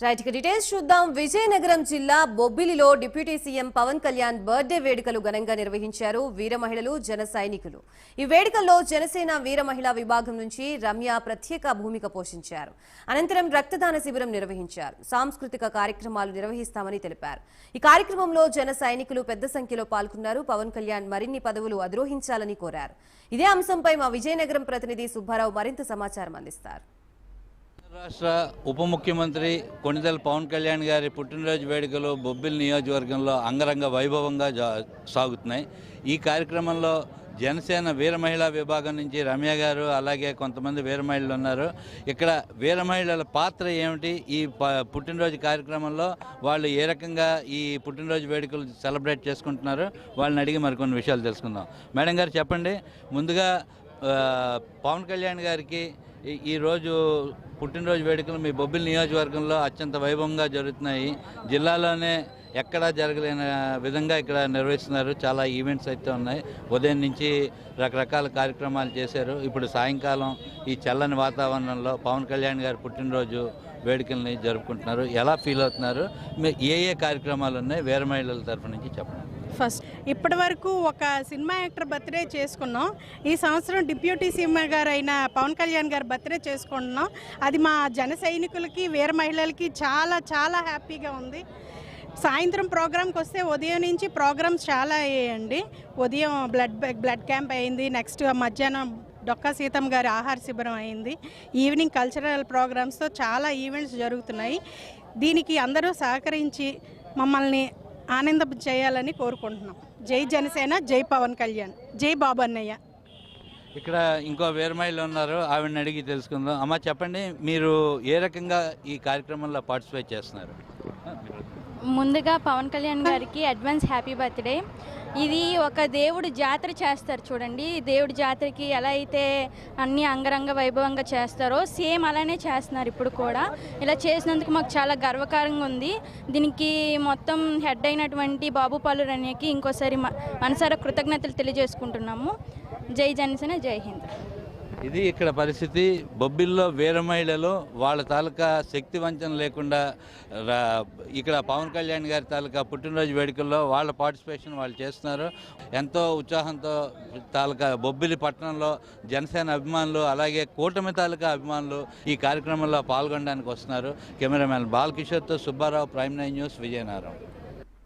Right కి details చూద్దాం. విజయనగరం జిల్లా బొబ్బిలిలో deputy CM Pawan Kalyan birthday వేడుకలు ఘనంగా నిర్వహించారు వీర మహిళలు, జన సైనికులు. ఈ వేడుకల్లో జనసేన వీర మహిళా విభాగం నుంచి రమ్య ప్రత్యేక భూమిక పోషించారు. అనంతరం రక్తదాన శిబిరం నిర్వహించారు. సాంస్కృతిక కార్యక్రమాలు నిర్వహిస్తామని తెలిపారు. ఈ కార్యక్రమంలో జన సైనికులు పెద్ద సంఖ్యలో పాల్గొన్నారు. పవన్ కళ్యాణ్ మరిన్ని పదవులు అధిరోహించాలని కోరారు. ఇదే అంశంపై మా విజయనగరం ప్రతినిధి సుబ్బారావు మరింత సమాచారం అందిస్తారు. రాష్ట్ర ఉప ముఖ్యమంత్రి కొణిదెల పవన్ కళ్యాణ్ గారి పుట్టినరోజు వేడుకలు బొబ్బిలి నియోజకవర్గంలో అంగరంగ వైభవంగా సాగుతున్నాయి. ఈ కార్యక్రమంలో జనసేన వీర మహిళా విభాగం నుంచి రమ్య గారు, అలాగే కొంతమంది వీర మహిళలు ఉన్నారు. ఇక్కడ వీర మహిళల పాత్ర ఏమిటి, ఈ పుట్టినరోజు కార్యక్రమంలో వాళ్ళు ఏ రకంగా ఈ పుట్టినరోజు వేడుకలు సెలబ్రేట్ చేసుకుంటున్నారు, వాళ్ళని అడిగి మరికొన్ని విషయాలు తెలుసుకుందాం. మేడం గారు చెప్పండి, ముందుగా పవన్ కళ్యాణ్ గారికి ఈరోజు పుట్టినరోజు వేడుకలు మీ బొబ్బిలి నియోజకవర్గంలో అత్యంత వైభవంగా జరుగుతున్నాయి. జిల్లాలోనే ఎక్కడా జరగలేని విధంగా ఇక్కడ నిర్వహిస్తున్నారు. చాలా ఈవెంట్స్ అయితే ఉన్నాయి. ఉదయం నుంచి రకరకాల కార్యక్రమాలు చేశారు. ఇప్పుడు సాయంకాలం ఈ చల్లని వాతావరణంలో పవన్ కళ్యాణ్ గారి పుట్టినరోజు వేడుకల్ని జరుపుకుంటున్నారు. ఎలా ఫీల్ అవుతున్నారు, ఏ కార్యక్రమాలు ఉన్నాయి వీర మహిళల తరఫు నుంచి చెప్పండి. ఫస్ట్ ఇప్పటి వరకు ఒక సినిమా యాక్టర్ బర్త్డే చేసుకున్నాం. ఈ సంవత్సరం డిప్యూటీ సీఎం గారు అయిన పవన్ కళ్యాణ్ గారి బర్త్డే చేసుకుంటున్నాం. అది మా జన సైనికులకి వీర మహిళలకి చాలా చాలా హ్యాపీగా ఉంది. సాయంత్రం ప్రోగ్రామ్కి వస్తే ఉదయం నుంచి ప్రోగ్రామ్స్ చాలా అయ్యాయండి. ఉదయం బ్లడ్ క్యాంప్ అయింది. నెక్స్ట్ మధ్యాహ్నం డొక్కా సీతమ్మ గారి ఆహార శిబిరం అయింది. ఈవినింగ్ కల్చరల్ ప్రోగ్రామ్స్తో చాలా ఈవెంట్స్ జరుగుతున్నాయి. దీనికి అందరూ సహకరించి మమ్మల్ని ఆనందం చేయాలని కోరుకుంటున్నాం. జై జనసేన, జై పవన్ కళ్యాణ్, జై బాబు అన్నయ్య. ఇక్కడ ఇంకో వీర మహిళలు ఉన్నారు, ఆవిడని అడిగి తెలుసుకుందాం. అమ్మ చెప్పండి, మీరు ఏ రకంగా ఈ కార్యక్రమంలో పార్టిసిపేట్ చేస్తున్నారు? ముందుగా పవన్ కళ్యాణ్ గారికి అడ్వాన్స్ హ్యాపీ బర్త్డే. ఇది ఒక దేవుడు జాతర చేస్తారు చూడండి. దేవుడి జాతరకి ఎలా అయితే అన్ని అంగరంగ వైభవంగా చేస్తారో సేమ్ అలానే చేస్తున్నారు ఇప్పుడు కూడా. ఇలా చేసినందుకు మాకు చాలా గర్వకారంగా ఉంది. దీనికి మొత్తం హెడ్ అయినటువంటి బాబు పాలు రన్యకి ఇంకోసారి మనసారా కృతజ్ఞతలు తెలియజేసుకుంటున్నాము. జై జనసేన, జై హింద్. ఇది ఇక్కడ పరిస్థితి. బొబ్బిల్లో వీర మహిళలు వాళ్ళ తాలూకా శక్తి వంచన లేకుండా ఇక్కడ పవన్ కళ్యాణ్ గారి తాలూకా పుట్టినరోజు వేడుకల్లో వాళ్ళ పార్టిసిపేషన్ వాళ్ళు చేస్తున్నారు. ఎంతో ఉత్సాహంతో తాలూకా బొబ్బిలి పట్టణంలో జనసేన అభిమానులు, అలాగే కూటమి తాలూకా అభిమానులు ఈ కార్యక్రమంలో పాల్గొనడానికి వస్తున్నారు. కెమెరామ్యాన్ బాలకిషోర్తో సుబ్బారావు, ప్రైమ్ 9 న్యూస్, విజయనగరం.